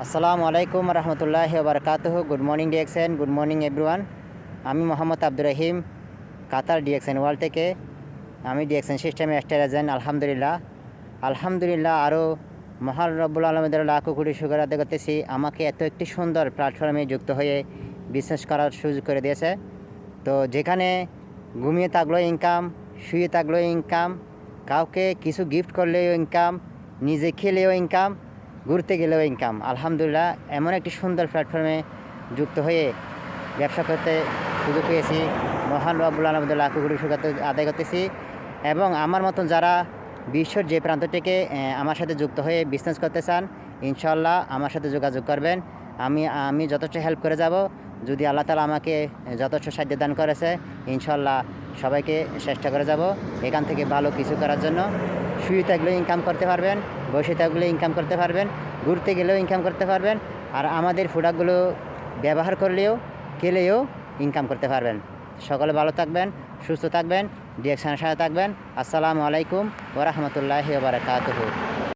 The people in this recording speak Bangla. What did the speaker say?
আসসালামু আলাইকুম রহমতুল্লাহি ওয়া বারাকাতুহু। Good morning DXN, good morning everyone. আমি মোহাম্মদ আব্দুর রহিম, কাতার ডিএক্সএন ওয়ার্ল্ড থেকে। আমি ডিএক্সএন সিস্টেমে স্টার এজেন্ট। আলহামদুলিল্লাহ আরও মহান রব্বুল আলমীদের লাখো কোটি শুকর আদায় করতেছি, আমাকে এত একটি সুন্দর প্ল্যাটফর্মে যুক্ত হয়ে বিজনেস করার সুযোগ করে দিয়েছে। তো যেখানে ঘুমিয়ে থাকলেও ইনকাম, শুয়ে থাকলেও ইনকাম, কাউকে কিছু গিফট করলেও ইনকাম, নিজে খেলেও ইনকাম, ঘুরতে গেলেও ইনকাম। আলহামদুলিল্লাহ এমন একটি সুন্দর প্ল্যাটফর্মে যুক্ত হয়ে ব্যবসা করতে সুযোগ পেয়েছি। মহান রব্বুল আলমীদের লাখো কোটি শুকর আদায় করতেছি। এবং আমার মতন যারা বিশ্বর যে প্রান্ত থেকে আমার সাথে যুক্ত হয়ে বিজনেস করতে চান, ইনশাল্লাহ আমার সাথে যোগাযোগ করবেন। আমি যথেষ্ট হেল্প করে যাব। যদি আল্লাহ তাআলা আমাকে যথেষ্ট সাহায্য দান করেছে, ইনশাল্লাহ সবাইকে চেষ্টা করে যাব এখান থেকে ভালো কিছু করার জন্য। শুয়ে থাকলেও ইনকাম করতে পারবেন, বসে থাকলেও ইনকাম করতে পারবেন, ঘুরতে গেলেও ইনকাম করতে পারবেন, আর আমাদের প্রোডাক্টগুলো ব্যবহার করলেও খেলেও ইনকাম করতে পারবেন। সকলে ভালো থাকবেন, সুস্থ থাকবেন, ডিএক্সনের সাথে থাকবেন। আসসালামু আলাইকুম ওয়া রাহমাতুল্লাহি ওয়া বারাকাতুহু।